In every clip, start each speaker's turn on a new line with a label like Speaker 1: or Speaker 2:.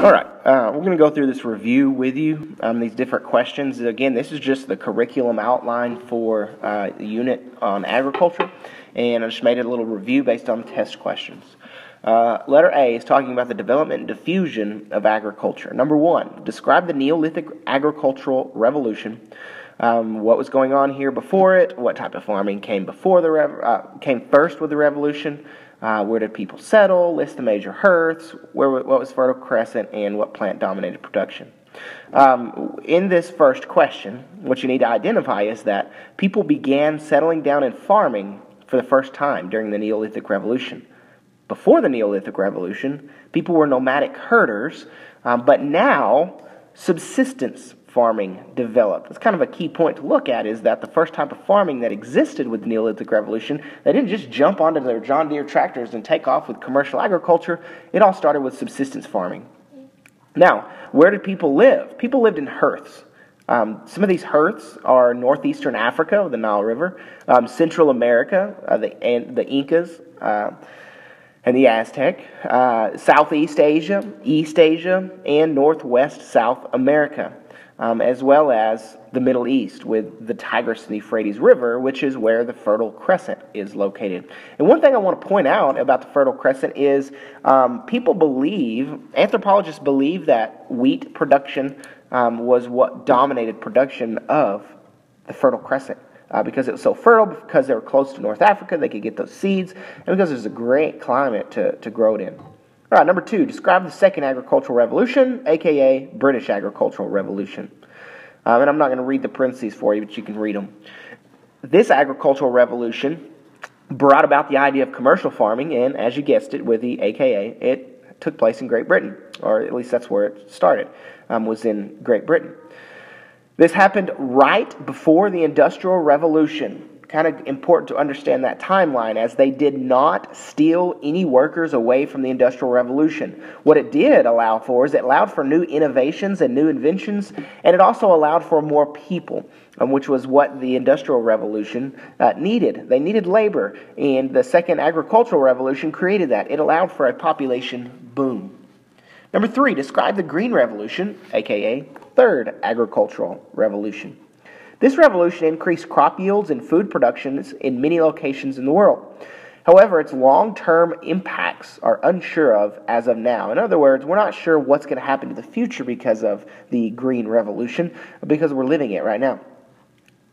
Speaker 1: All right, we're going to go through this review with you, these different questions. Again, this is just the curriculum outline for the unit on agriculture, and I just made it a little review based on test questions. Letter A is talking about the development and diffusion of agriculture. Number 1, describe the Neolithic agricultural revolution. What was going on here before it? What type of farming came came first with the revolution? Where did people settle? List the major hearths. What was Fertile Crescent, and what plant dominated production? In this first question, what you need to identify is that people began settling down in farming for the first time during the Neolithic Revolution. Before the Neolithic Revolution, people were nomadic herders, but now subsistence farming developed. That's kind of a key point to look at, is that the first type of farming that existed with the Neolithic Revolution, they didn't just jump onto their John Deere tractors and take off with commercial agriculture. It all started with subsistence farming. Now, where did people live? People lived in hearths. Some of these hearths are northeastern Africa, the Nile River, Central America, the Incas, and the Aztec, Southeast Asia, East Asia, and Northwest South America, as well as the Middle East with the Tigris and Euphrates River, which is where the Fertile Crescent is located. And one thing I want to point out about the Fertile Crescent is anthropologists believe that wheat production was what dominated production of the Fertile Crescent. Because it was so fertile, because they were close to North Africa, they could get those seeds, and because there's a great climate to grow it in. All right, number 2, describe the Second Agricultural Revolution, a.k.a. British Agricultural Revolution. And I'm not going to read the parentheses for you, but you can read them. This agricultural revolution brought about the idea of commercial farming, and as you guessed it, with the a.k.a., it took place in Great Britain, or at least that's where it started, was in Great Britain. This happened right before the Industrial Revolution. Kind of important to understand that timeline, as they did not steal any workers away from the Industrial Revolution. What it did allow for is it allowed for new innovations and new inventions, and it also allowed for more people, which was what the Industrial Revolution needed. They needed labor, and the Second Agricultural Revolution created that. It allowed for a population boom. Number 3, describe the Green Revolution, a.k.a. Third Agricultural Revolution. This revolution increased crop yields and food productions in many locations in the world. However, its long-term impacts are unsure of as of now. In other words, we're not sure what's going to happen to the future because of the Green Revolution, because we're living it right now.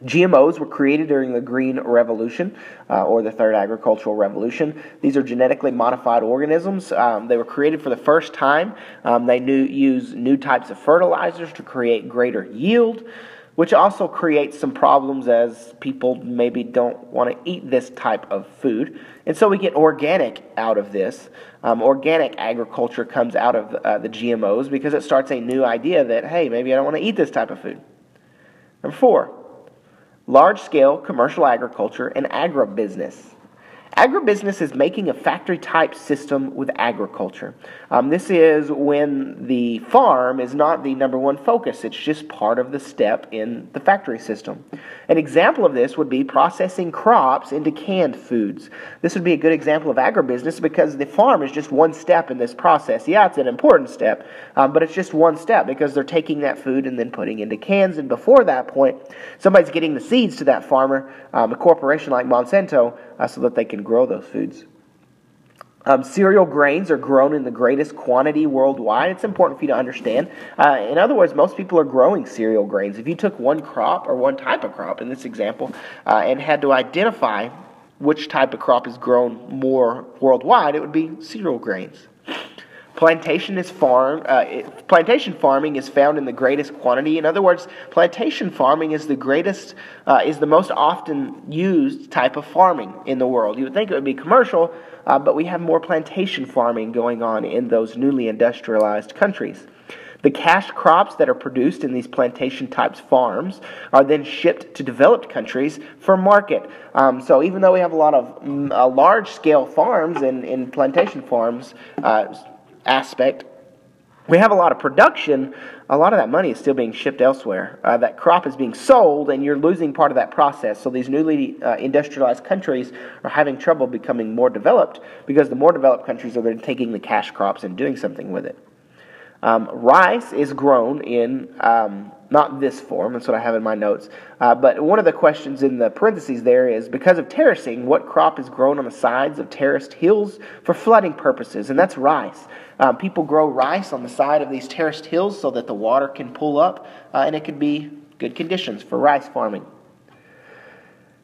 Speaker 1: GMOs were created during the Green Revolution, or the Third Agricultural Revolution. These are genetically modified organisms. They were created for the first time. They use new types of fertilizers to create greater yield, which also creates some problems as people maybe don't want to eat this type of food. And so we get organic out of this. Organic agriculture comes out of the GMOs because it starts a new idea that, hey, maybe I don't want to eat this type of food. Number 4. Large-scale commercial agriculture and agribusiness. Agribusiness is making a factory-type system with agriculture. This is when the farm is not the number one focus. It's just part of the step in the factory system. An example of this would be processing crops into canned foods. This would be a good example of agribusiness because the farm is just one step in this process. Yeah, it's an important step, but it's just one step because they're taking that food and then putting into cans. And before that point, somebody's getting the seeds to that farmer, a corporation like Monsanto, so that they can grow those foods. Cereal grains are grown in the greatest quantity worldwide. It's important for you to understand. In other words, most people are growing cereal grains. If you took one crop, or one type of crop in this example, and had to identify which type of crop is grown more worldwide, it would be cereal grains. Plantation farming is found in the greatest quantity. In other words, plantation farming is the most often used type of farming in the world. You would think it would be commercial, but we have more plantation farming going on in those newly industrialized countries. The cash crops that are produced in these plantation types farms are then shipped to developed countries for market. So even though we have a lot of large-scale farms in plantation farms aspect, we have a lot of production. A lot of that money is still being shipped elsewhere. That crop is being sold, and you're losing part of that process. So these newly industrialized countries are having trouble becoming more developed because the more developed countries are then taking the cash crops and doing something with it. Rice is grown in, not this form, that's what I have in my notes, but one of the questions in the parentheses there is, because of terracing, what crop is grown on the sides of terraced hills for flooding purposes? And that's rice. People grow rice on the side of these terraced hills so that the water can pull up, and it could be good conditions for rice farming.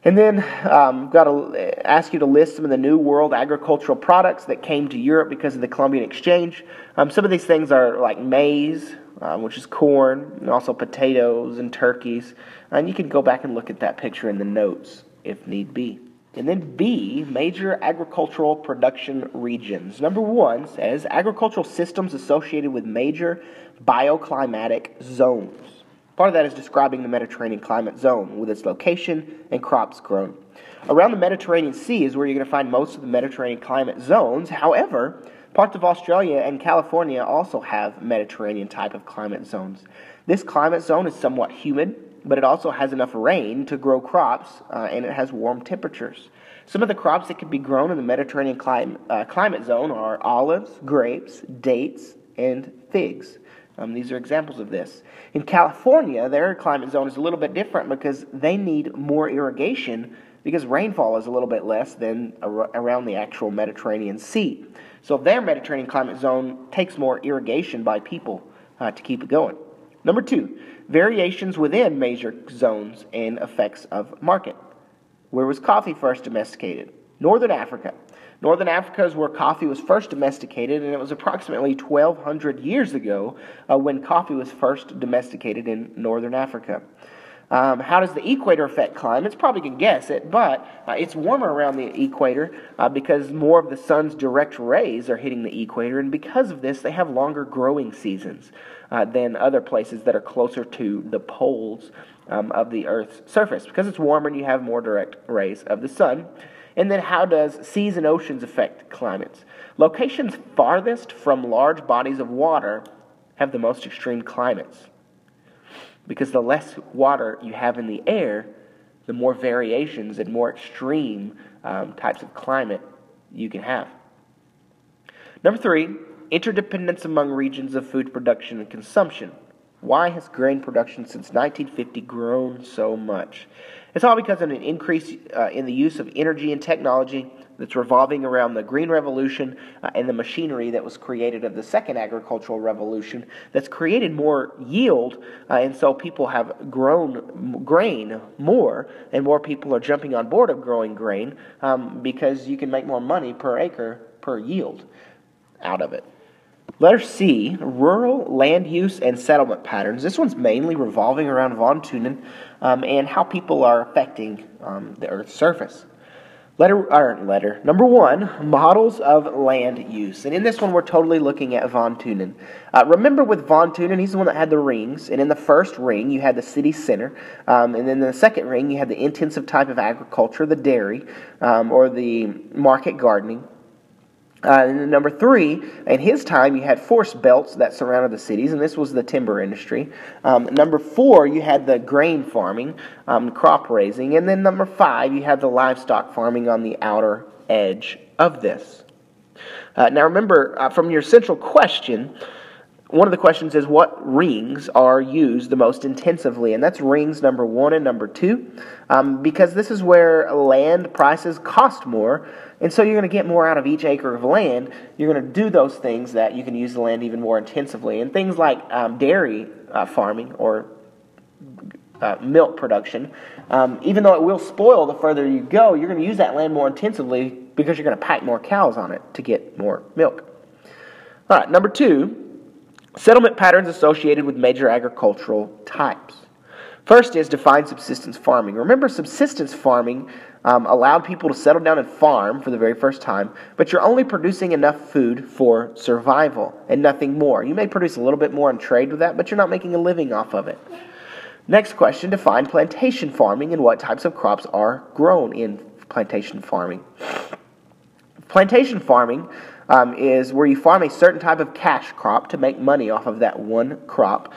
Speaker 1: And then I've got to ask you to list some of the New World agricultural products that came to Europe because of the Columbian Exchange. Some of these things are like maize, which is corn, and also potatoes and turkeys. And you can go back and look at that picture in the notes if need be. And then B, major agricultural production regions. Number 1 says agricultural systems associated with major bioclimatic zones. Part of that is describing the Mediterranean climate zone with its location and crops grown. Around the Mediterranean Sea is where you're going to find most of the Mediterranean climate zones. However, parts of Australia and California also have Mediterranean type of climate zones. This climate zone is somewhat humid, but it also has enough rain to grow crops, and it has warm temperatures. Some of the crops that can be grown in the Mediterranean climate zone are olives, grapes, dates, and figs. These are examples of this. In California, their climate zone is a little bit different because they need more irrigation because rainfall is a little bit less than around the actual Mediterranean Sea. So their Mediterranean climate zone takes more irrigation by people to keep it going. Number 2, variations within major zones and effects of market. Where was coffee first domesticated? Northern Africa. Northern Africa is where coffee was first domesticated, and it was approximately 1,200 years ago when coffee was first domesticated in Northern Africa. How does the equator affect climates? Probably can guess it, but it's warmer around the equator because more of the sun's direct rays are hitting the equator, and because of this, they have longer growing seasons than other places that are closer to the poles of the Earth's surface. Because it's warmer and you have more direct rays of the sun. And then how does seas and oceans affect climates? Locations farthest from large bodies of water have the most extreme climates. Because the less water you have in the air, the more variations and more extreme types of climate you can have. Number 3, interdependence among regions of food production and consumption. Why has grain production since 1950 grown so much? It's all because of an increase in the use of energy and technology that's revolving around the Green Revolution and the machinery that was created of the Second Agricultural Revolution that's created more yield, and so people have grown grain more, and more people are jumping on board of growing grain because you can make more money per acre per yield out of it. Letter C, rural land use and settlement patterns. This one's mainly revolving around von Thunen and how people are affecting the Earth's surface. Number 1, models of land use. And in this one, we're totally looking at von Thunen. Remember with von Thunen, he's the one that had the rings. And in the first ring, you had the city center. And then in the second ring, you had the intensive type of agriculture, the dairy, or the market gardening. And number 3, in his time, you had forest belts that surrounded the cities, and this was the timber industry. Number 4, you had the grain farming, crop raising. And then number 5, you had the livestock farming on the outer edge of this. Now remember, from your central question, one of the questions is what rings are used the most intensively, and that's rings number 1 and number 2, because this is where land prices cost more, and so you're going to get more out of each acre of land. You're going to do those things that you can use the land even more intensively, and things like dairy farming or milk production, even though it will spoil the further you go, you're going to use that land more intensively because you're going to pack more cows on it to get more milk. All right, number 2. Settlement patterns associated with major agricultural types. First is define subsistence farming. Remember, subsistence farming allowed people to settle down and farm for the very first time, but you're only producing enough food for survival and nothing more. You may produce a little bit more and trade with that, but you're not making a living off of it. Next question, define plantation farming and what types of crops are grown in plantation farming. Plantation farming is where you farm a certain type of cash crop to make money off of that one crop.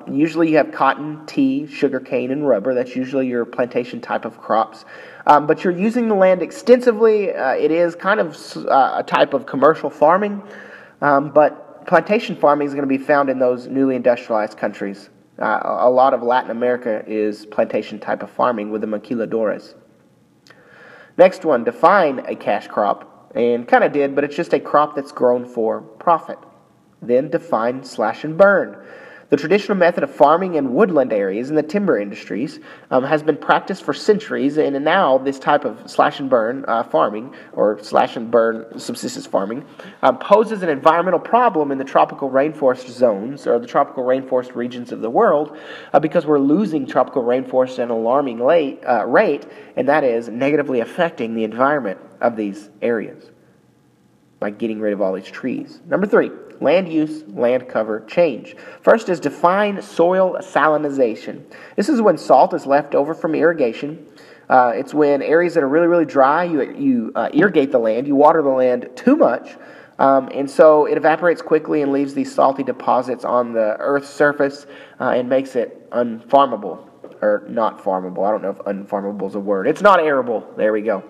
Speaker 1: Usually you have cotton, tea, sugarcane, and rubber. That's usually your plantation type of crops. But you're using the land extensively. It is kind of a type of commercial farming, but Plantation farming is going to be found in those newly industrialized countries. A lot of Latin America is plantation type of farming with the maquiladores. Next one, define a cash crop. And kind of did, but it's just a crop that's grown for profit. Then define slash and burn. The traditional method of farming in woodland areas in the timber industries has been practiced for centuries, and now this type of slash and burn farming, or slash and burn subsistence farming, poses an environmental problem in the tropical rainforest zones, or the tropical rainforest regions of the world, because we're losing tropical rainforest at an alarming rate, and that is negatively affecting the environment of these areas by getting rid of all these trees. Number 3, land use, land cover change. First is define soil salinization. This is when salt is left over from irrigation. It's when areas that are really, really dry, you irrigate the land, you water the land too much, and so it evaporates quickly and leaves these salty deposits on the earth's surface and makes it unfarmable, or not farmable. I don't know if unfarmable is a word. It's not arable. There we go.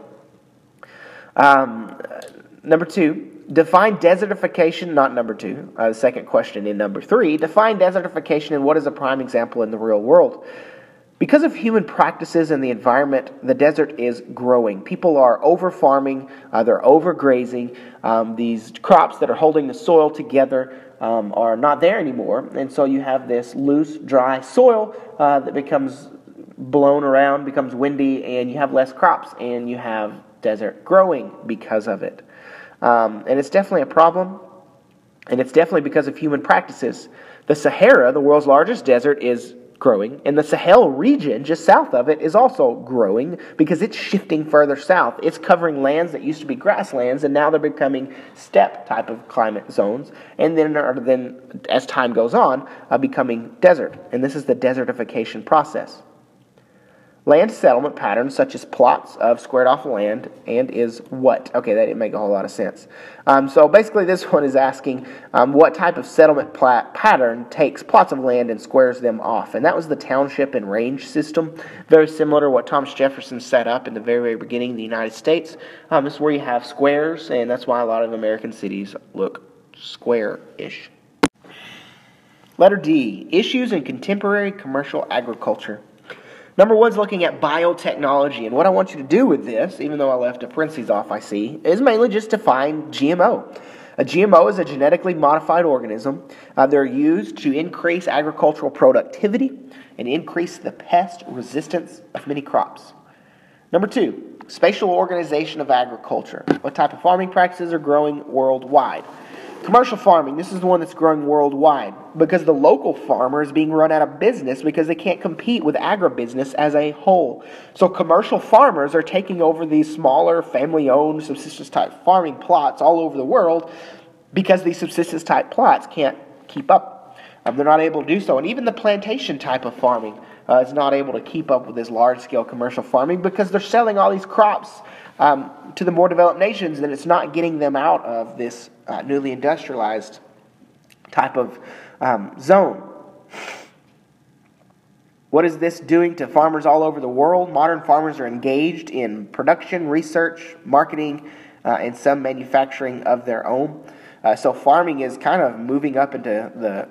Speaker 1: Number 2, define desertification, not number 2, the second question in number 3. Define desertification and what is a prime example in the real world. Because of human practices and the environment, the desert is growing. People are over-farming, they're overgrazing. These crops that are holding the soil together are not there anymore. And so you have this loose, dry soil that becomes blown around, becomes windy, and you have less crops, and you have desert growing because of it. And it's definitely a problem, and it's definitely because of human practices. The Sahara, the world's largest desert, is growing, and the Sahel region, just south of it, is also growing because it's shifting further south. It's covering lands that used to be grasslands, and now they're becoming steppe type of climate zones, and then as time goes on, becoming desert. And this is the desertification process. Land settlement patterns such as plots of squared off land and is what? Okay, that didn't make a whole lot of sense. So basically this one is asking what type of settlement pattern takes plots of land and squares them off. And that was the township and range system, very similar to what Thomas Jefferson set up in the very, very beginning of the United States. This is where you have squares, and that's why a lot of American cities look square-ish. Letter D, issues in contemporary commercial agriculture. Number 1 is looking at biotechnology, and what I want you to do with this, even though I left a parentheses off, I see, is mainly just define GMO. A GMO is a genetically modified organism. They're used to increase agricultural productivity and increase the pest resistance of many crops. Number 2, spatial organization of agriculture. What type of farming practices are growing worldwide? Commercial farming, this is the one that's growing worldwide because the local farmer is being run out of business because they can't compete with agribusiness as a whole. So commercial farmers are taking over these smaller family-owned subsistence-type farming plots all over the world because these subsistence-type plots can't keep up. They're not able to do so. And even the plantation type of farming is not able to keep up with this large-scale commercial farming because they're selling all these crops to the more developed nations, and it's not getting them out of this newly industrialized type of zone. What is this doing to farmers all over the world? Modern farmers are engaged in production, research, marketing, and some manufacturing of their own. So farming is kind of moving up into the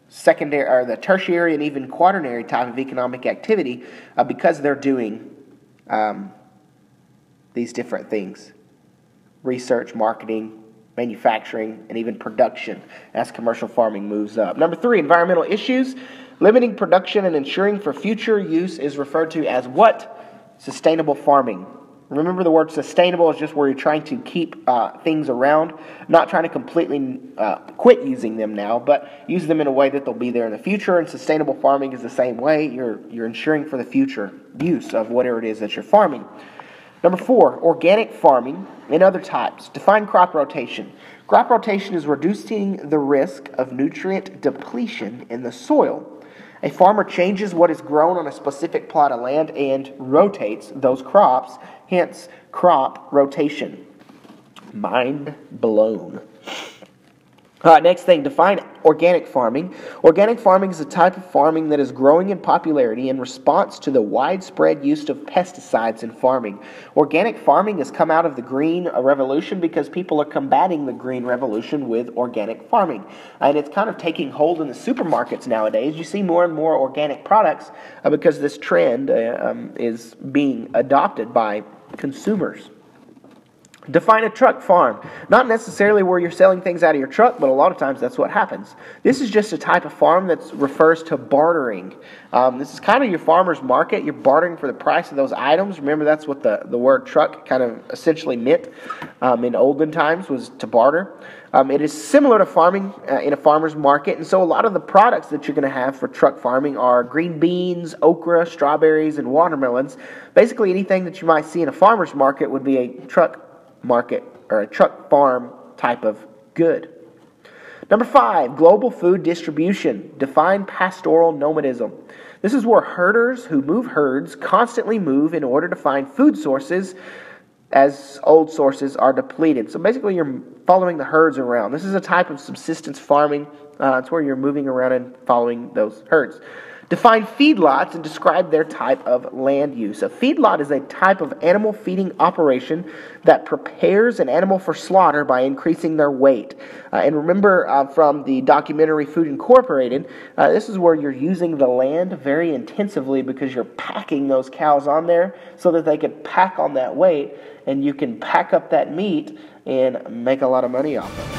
Speaker 1: secondary or the tertiary and even quaternary type of economic activity because they're doing these different things: research, marketing, manufacturing, and even production as commercial farming moves up. Number 3, environmental issues. Limiting production and ensuring for future use is referred to as what? Sustainable farming. Remember, the word sustainable is just where you're trying to keep things around, not trying to completely quit using them now, but use them in a way that they'll be there in the future. And sustainable farming is the same way. You're ensuring for the future use of whatever it is that you're farming. Number 4, organic farming and other types. Define crop rotation. Crop rotation is reducing the risk of nutrient depletion in the soil. A farmer changes what is grown on a specific plot of land and rotates those crops, hence crop rotation. Mind blown. Next thing, define organic farming. Organic farming is a type of farming that is growing in popularity in response to the widespread use of pesticides in farming. Organic farming has come out of the Green Revolution because people are combating the Green Revolution with organic farming. And it's kind of taking hold in the supermarkets nowadays. You see more and more organic products because this trend is being adopted by consumers. Define a truck farm. Not necessarily where you're selling things out of your truck, but a lot of times that's what happens. This is just a type of farm that refers to bartering. This is kind of your farmer's market. You're bartering for the price of those items. Remember, that's what the word truck kind of essentially meant in olden times, was to barter. It is similar to farming in a farmer's market, and so a lot of the products that you're going to have for truck farming are green beans, okra, strawberries, and watermelons. Basically, anything that you might see in a farmer's market would be a truck market or a truck farm type of good. Number 5, global food distribution. Define pastoral nomadism. This is where herders who move herds constantly move in order to find food sources as old sources are depleted. So basically you're following the herds around. This is a type of subsistence farming. It's where you're moving around and following those herds. Define feedlots and describe their type of land use. A feedlot is a type of animal feeding operation that prepares an animal for slaughter by increasing their weight. And remember from the documentary Food Incorporated, this is where you're using the land very intensively because you're packing those cows on there so that they can pack on that weight and you can pack up that meat and make a lot of money off of it.